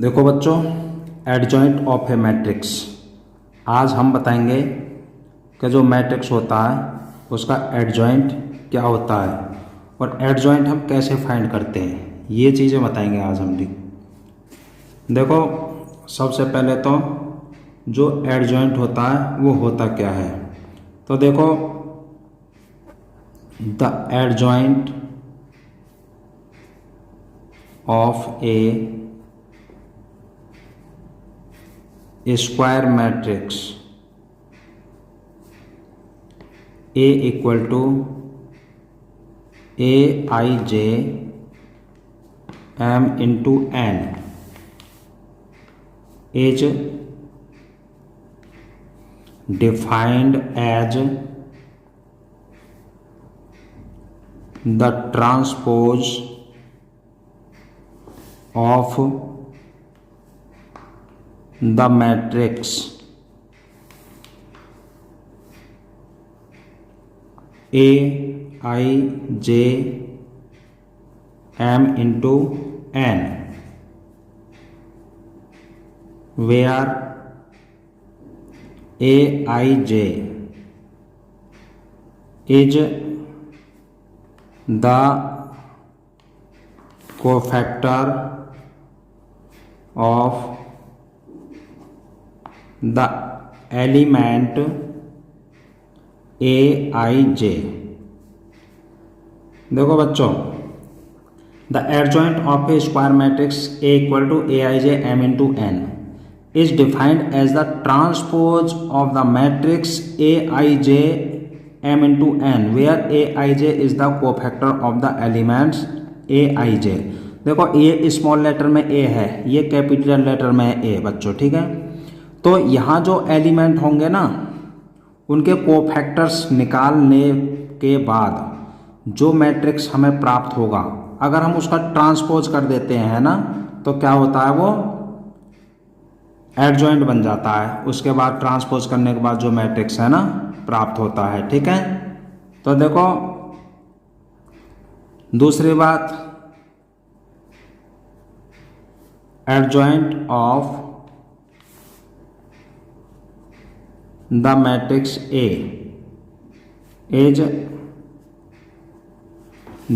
देखो बच्चों, adjoint of A matrix. आज हम बताएंगे कि जो मैट्रिक्स होता है उसका एडजॉइंट क्या होता है और एडजॉइंट हम कैसे फाइंड करते हैं, ये चीज़ें बताएंगे आज हम भी। देखो, सबसे पहले तो जो एडजॉइंट होता है वो होता क्या है। तो देखो, the adjoint of a square matrix A equal to Aij M into N is defined as the transpose of the matrix Aij M into N, where Aij is the cofactor of the element Aij। देखो बच्चों, the adjoint of a square matrix A equal to Aij M into N is defined as the transpose of the matrix Aij M into N where Aij is the cofactor of the elements Aij। देखो, ये small letter में A है, ये capital letter में है A बच्चों, ठीक है। तो यहाँ जो एलिमेंट होंगे ना, उनके कोफैक्टर्स निकालने के बाद जो मैट्रिक्स हमें प्राप्त होगा, अगर हम उसका ट्रांसपोज कर देते हैं ना, तो क्या होता है, वो एडजॉइंट बन जाता है। उसके बाद ट्रांसपोज करने के बाद जो मैट्रिक्स है ना प्राप्त होता है, ठीक है। तो देखो, दूसरी बात, adjoint of the matrix A is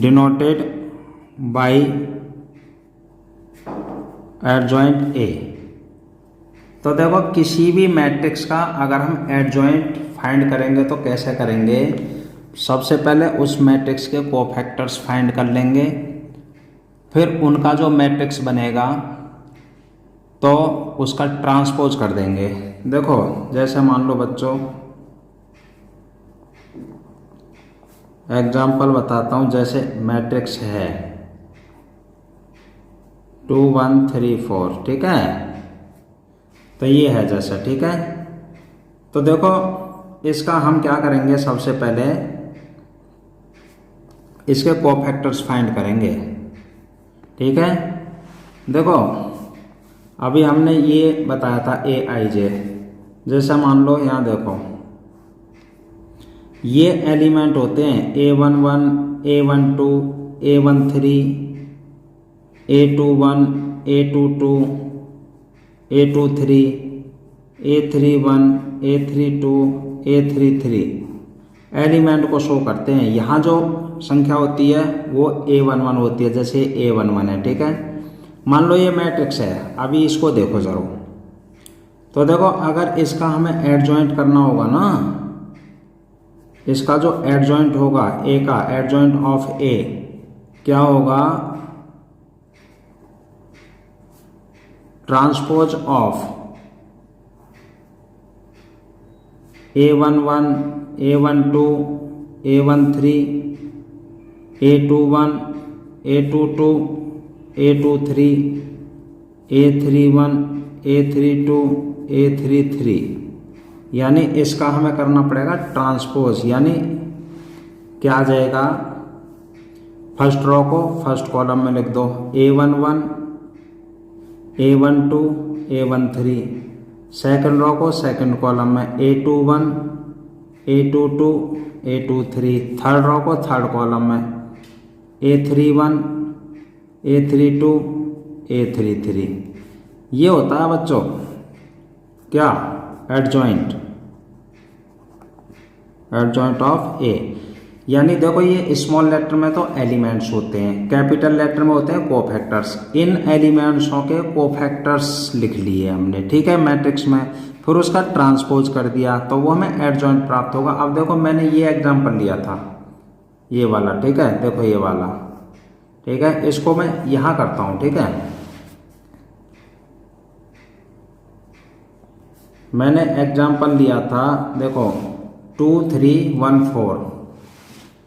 denoted by adjoint A। तो देखो, किसी भी मैट्रिक्स का अगर हम एडजॉइंट फाइंड करेंगे तो कैसे करेंगे, सबसे पहले उस मैट्रिक्स के कोफैक्टर्स फाइंड कर लेंगे, फिर उनका जो मैट्रिक्स बनेगा तो उसका ट्रांसपोज कर देंगे। देखो, जैसे मान लो बच्चों, एग्जाम्पल बताता हूँ। जैसे मैट्रिक्स है 2 1 3 4, ठीक है। तो ये है जैसा, ठीक है। तो देखो, इसका हम क्या करेंगे, सबसे पहले इसके कोफैक्टर्स फाइंड करेंगे, ठीक है। देखो, अभी हमने ये बताया था Aij। जैसा मान लो, यहाँ देखो, ये एलिमेंट होते हैं A11 A12 A13 A21 A22 A23 A31 A32 A33 element को शो करते हैं। यहाँ जो संख्या होती है वो A11 होती है, जैसे A11 है, ठीक है। मान लो ये मैट्रिक्स है, अभी इसको देखो जरूर। तो देखो, अगर इसका हमें एडजॉइंट करना होगा ना, इसका जो एडजॉइंट होगा A का, एडजॉइंट ऑफ A क्या होगा, transpose of A11 A12 A13 A21 A22 A23 A31 A32 A33, यानी इसका हमें करना पड़ेगा ट्रांसपोज। यानी क्या आ जाएगा, फर्स्ट रो को फर्स्ट कॉलम में लिख दो A11 A12 A13, second row को सेकंड कॉलम में A21 A22 A23, third row को थर्ड कॉलम में A31 A32 A33, ये होता है बच्चों क्या, एडजॉइंट ऑफ ए। यानी देखो ये स्मॉल लेटर में तो एलिमेंट्स होते हैं, कैपिटल लेटर में होते हैं कोफैक्टर्स। इन एलिमेंट्सों के कोफैक्टर्स लिख लिए हमने, ठीक है, मैट्रिक्स में, फिर उसका ट्रांसपोज कर दिया तो वो हमें एडजॉइंट प्राप्त होगा। अब देखो मैंने ये एग्जांपल लिया था, ये वाला, ठीक है, देखो ये वाला, ठीक है, इसको मैं यहाँ करता हूँ, ठीक है। मैंने एग्जांपल लिया था, देखो 2 3 1 4,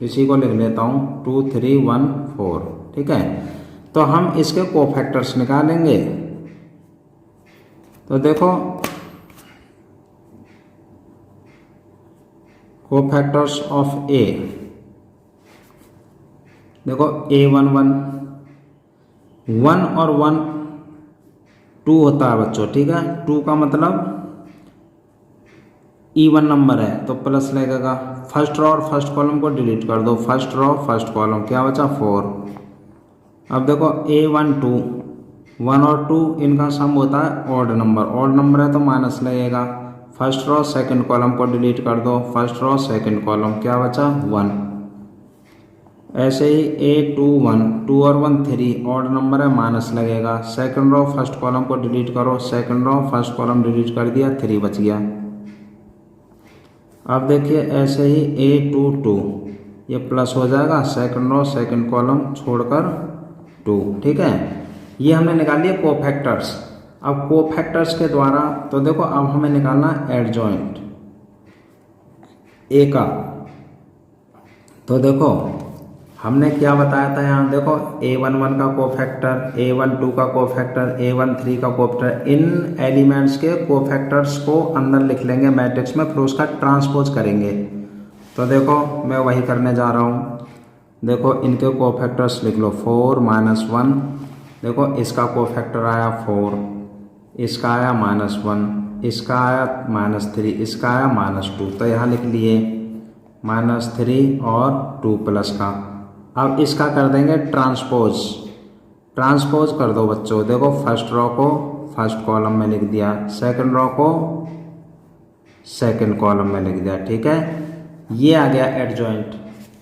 इसी को लिख लेता हूँ 2 3 1 4, ठीक है। तो हम इसके कोफैक्टर्स निकालेंगे। तो देखो कोफैक्टर्स ऑफ ए, देखो A1 1 और 1 2 होता है बच्चों, ठीक है। 2 का मतलब इवन नंबर है तो प्लस लगेगा। फर्स्ट रो और फर्स्ट कॉलम को डिलीट कर दो, फर्स्ट रो फर्स्ट कॉलम, क्या बचा 4। अब देखो A1 2, 1 और 2 इनका सम होता है ऑड नंबर है तो माइनस लगेगा। फर्स्ट रो सेकंड कॉलम को डिलीट कर दो, फर्स्ट रो सेकंड कॉलम, क्या बचा 1। ऐसे ही A2 1, 2 और 1 3, ऑड नंबर है माइनस लगेगा। सेकंड रो फर्स्ट कॉलम को डिलीट करो, second row first column delete कर दिया, 3 बच गया। अब देखिए ऐसे ही A2 2, ये प्लस हो जाएगा, सेकंड रो सेकंड कॉलम छोड़कर 2, ठीक है। ये हमने निकाल लिया कोफैक्टर्स। अब कोफैक्टर्स के द्वारा तो देखो अब हमें निकालना एडजॉइंट ए का। तो देखो हमने क्या बताया था यहाँ, देखो A1 1 का कोफैक्टर, A1 2 का कोफैक्टर, A1 3 का कोफैक्टर, इन एलिमेंट्स के कोफैक्टर्स को अंदर लिख लेंगे मैट्रिक्स में, फिर उसका ट्रांसपोज करेंगे। तो देखो मैं वही करने जा रहा हूँ। देखो इनके कोफैक्टर्स लिख लो, 4 -1, देखो इसका कोफैक्टर आया 4, इसका आया -1, इसका आया -3, इसका आया -2, तो यहाँ लिख लिए -3 और 2 प्लस का। अब इसका कर देंगे ट्रांसपोज कर दो बच्चों। देखो फर्स्ट रो को फर्स्ट कॉलम में लिख दिया, सेकंड रो को सेकंड कॉलम में लिख दिया, ठीक है। ये आ गया एडजॉइंट।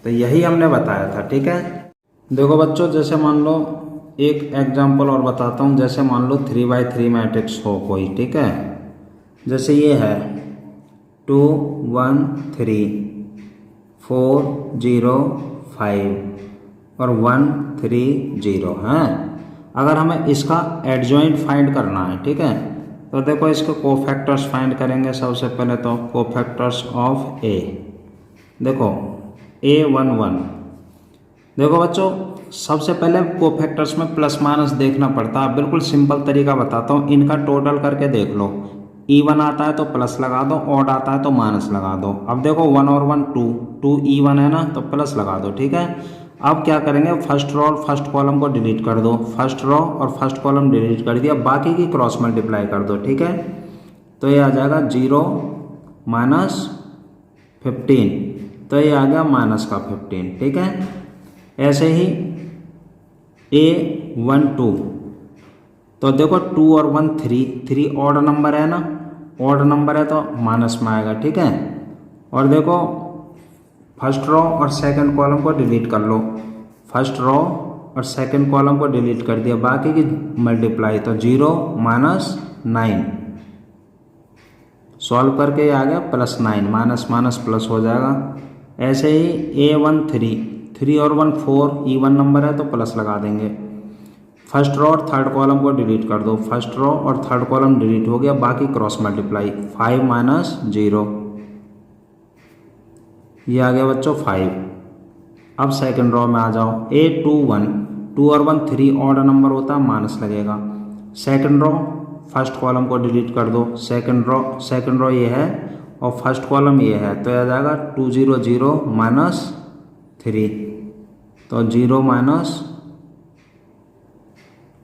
तो यही हमने बताया था, ठीक है। देखो बच्चों जैसे मान लो एक एग्जांपल और बताता हूँ। जैसे मान लो 3x3 मैट्रिक्स हो कोई, ठीक है। जैसे ये है 2 1 3 4 0 5 और 1 3 0 हैं। अगर हमें इसका एडजॉइंट फाइंड करना है, ठीक है, तो देखो इसके कोफैक्टर्स फाइंड करेंगे। सबसे पहले तो कोफैक्टर्स ऑफ ए, देखो A1 1, देखो बच्चों सबसे पहले कोफैक्टर्स में प्लस माइनस देखना पड़ता है। बिल्कुल सिंपल तरीका बताता हूँ, इनका टोटल करके देख लो। E1 आता है तो प्लस लगा दो, ऑड आता है तो माइनस लगा दो। अब देखो 1 और 1 2 E1 है ना, तो प्लस लगा दो, ठीक है। अब क्या करेंगे, फर्स्ट रो और फर्स्ट कॉलम को डिलीट कर दो, फर्स्ट रो और फर्स्ट कॉलम डिलीट कर दिया, बाकी की क्रॉस मल्टीप्लाई कर दो, ठीक है। तो ये आ जाएगा 0 -15, तो ये आ गया माइनस का 15, ठीक है। ऐसे ही A1 2, तो देखो 2 और 1 3 ऑड नंबर है ना, ऑड नंबर है तो माइनस में आएगा, ठीक है। और देखो फर्स्ट रो और सेकंड कॉलम को डिलीट कर लो, फर्स्ट रो और सेकंड कॉलम को डिलीट कर दिया, बाकी की मल्टीप्लाई, तो 0 -9, सॉल्व करके आ गया +9, माइनस माइनस प्लस हो जाएगा। ऐसे ही A1 3 और 1 4, E1 नंबर है तो प्लस लगा देंगे। फर्स्ट रो और थर्ड कॉलम को डिलीट कर दो, फर्स्ट रो और थर्ड कॉलम डिलीट हो गया, बाकी क्रॉस मल्टीप्लाई, 5 - 0, ये आ गया बच्चों 5। अब सेकंड रो में आ जाओ, A2 1, 2 और 1 3 ऑड नंबर होता है, माइनस लगेगा। सेकंड रो फर्स्ट कॉलम को डिलीट कर दो, सेकंड रो ये है और फर्स्ट कॉलम ये है, तो आ जाएगा 2 0 0 -3, तो 0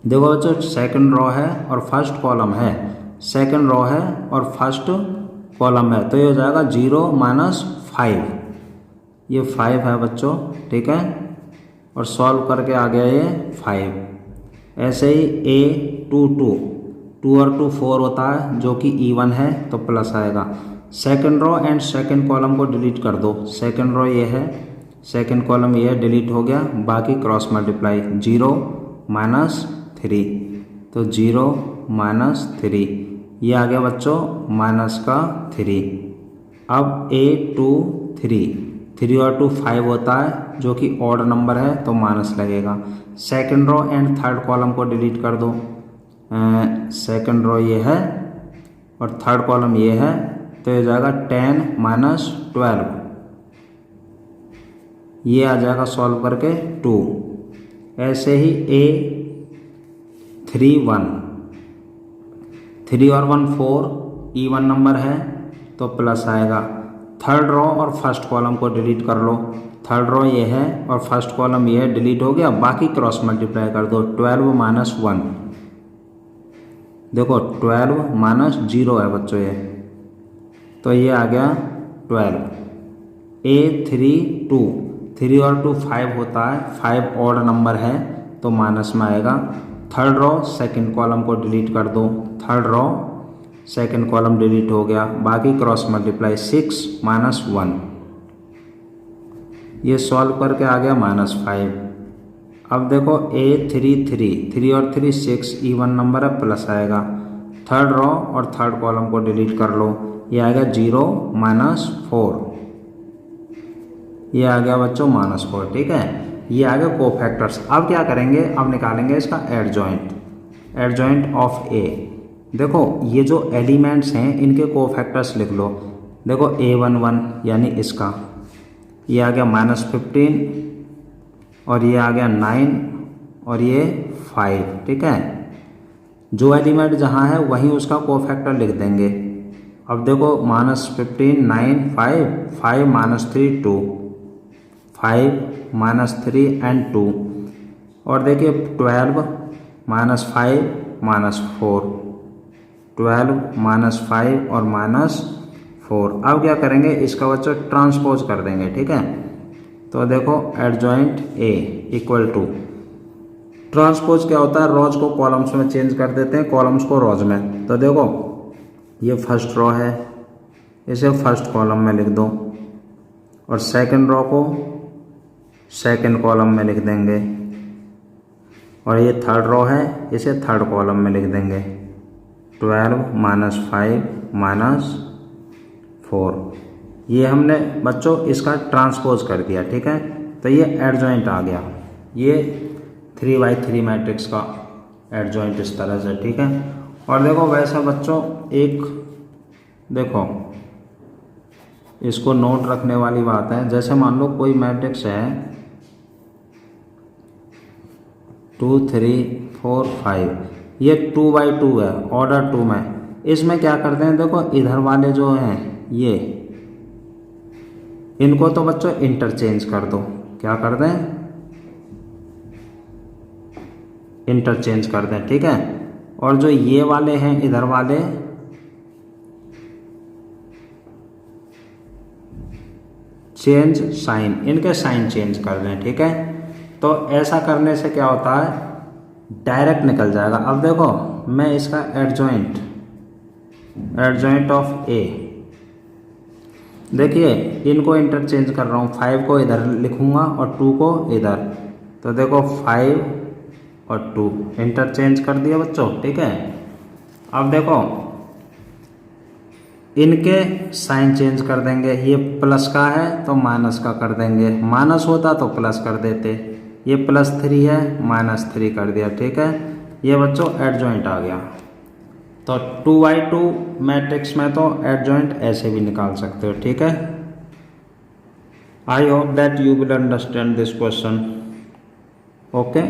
देखो बच्चों सेकंड रो है और फर्स्ट कॉलम है, सेकंड रो है और फर्स्ट कॉलम है, तो ये हो जाएगा 0 -5, ये 5 है बच्चों, ठीक है। और सॉल्व करके आ गया ये 5। ऐसे ही A2 2, 2 और 2 4 होता है जो कि इवन है तो प्लस आएगा। Second row and second column को डिलीट कर दो। सेकंड रो ये है, सेकंड कॉलम ये है, डिलीट हो गया। बाकी क्रॉस मल्टीप्लाई 0 -3, तो 0 -3 ये आ गया बच्चों माइनस का 3। अब 8 2 3, 3 और 2 5 होता है जो कि ऑड नंबर है तो माइनस लगेगा। Second row and third column को डिलीट कर दो। सेकंड रो ये है और थर्ड कॉलम ये है, तो ये जाएगा 10 - 12, ये आ जाएगा सॉल्व करके 2। ऐसे ही A 3 1, 3 और 1 4 इवन नंबर है तो प्लस आएगा। थर्ड रो और फर्स्ट कॉलम को डिलीट कर लो। थर्ड रो ये है और फर्स्ट कॉलम ये है, डिलीट हो गया। बाकी क्रॉस मल्टीप्लाई कर दो। 12 - 1, देखो 12 - 0 है बच्चों ये, तो ये आ गया 12। A 3 2, 3 और 2 5 होता है, 5 ऑड नंबर है तो माइनस में आएगा। थर्ड रो सेकंड कॉलम को डिलीट कर दो। Third row second column delete हो गया। बाकी क्रॉस मल्टीप्लाई 6 - 1, ये सॉल्व करके आ गया -5। अब देखो A 3 3, 3 और 3 6 इवन नंबर है प्लस आएगा। थर्ड रो और थर्ड कॉलम को डिलीट कर लो, ये आएगा 0 - 4, ये आ गया बच्चों -4। ठीक है, ये आ गया कोफैक्टर्स। अब क्या करेंगे, अब निकालेंगे इसका एडजॉइंट, एडजॉइंट ऑफ A। देखो ये जो एलिमेंट्स हैं इनके कोफैक्टर्स लिख लो। देखो A11 यानी इसका, ये आ गया -15 और ये आ गया 9 और ये 5। ठीक है, जो एलिमेंट जहाँ है वहीं उसका कोफैक्टर लिख देंगे। अब देखो -15 9 5, 5 - 3 2, 5 - 3 एंड 2, और देखिए 12 - 5 -4, 12 - 5 और -4। अब क्या करेंगे, इसका बच्चों ट्रांसपोज कर देंगे। ठीक है, तो देखो adjoint A equal to, transpose क्या होता है, रोज को कॉलम्स में चेंज कर देते हैं, कॉलम्स को रोज में। तो देखो ये फर्स्ट रो है, इसे फर्स्ट कॉलम में लिख दो, और सेकंड रो को सेकंड कॉलम में लिख देंगे, और ये थर्ड रो है, इसे थर्ड कॉलम में लिख देंगे। 12 - 5 -4, ये हमने बच्चों इसका ट्रांसपोज कर दिया। ठीक है, तो ये एडजॉइंट आ गया, ये 3x3 मैट्रिक्स का एडजॉइंट इस तरह से। ठीक है, और देखो वैसा बच्चों एक देखो इसको नोट रखने वाली बात है, जैसे मान लो कोई मैट्रिक्स है 2 3 4 5, ये 2x2 है, ऑर्डर 2 में। इसमें क्या करते हैं, देखो इधर वाले जो हैं ये, इनको तो बच्चों इंटरचेंज कर दो। क्या कर दें, इंटरचेंज कर दें। ठीक है, और जो ये वाले हैं इधर वाले, चेंज साइन, इनके साइन चेंज कर दें। ठीक है, तो ऐसा करने से क्या होता है, डायरेक्ट निकल जाएगा। अब देखो मैं इसका एडजॉइंट, एडजॉइंट ऑफ A, देखिए इनको इंटरचेंज कर रहा हूँ, 5 को इधर लिखूंगा और 2 को इधर। तो देखो 5 और 2 इंटरचेंज कर दिया बच्चों। ठीक है, अब देखो इनके साइन चेंज कर देंगे, ये प्लस का है तो माइनस का कर देंगे, माइनस होता तो प्लस कर देते, ये +3 है -3 कर दिया। ठीक है, ये बच्चों एडजॉइंट आ गया। तो 2x2 मैट्रिक्स में तो एडजॉइंट ऐसे भी निकाल सकते हो। ठीक है, I hope that you will understand this question. Okay.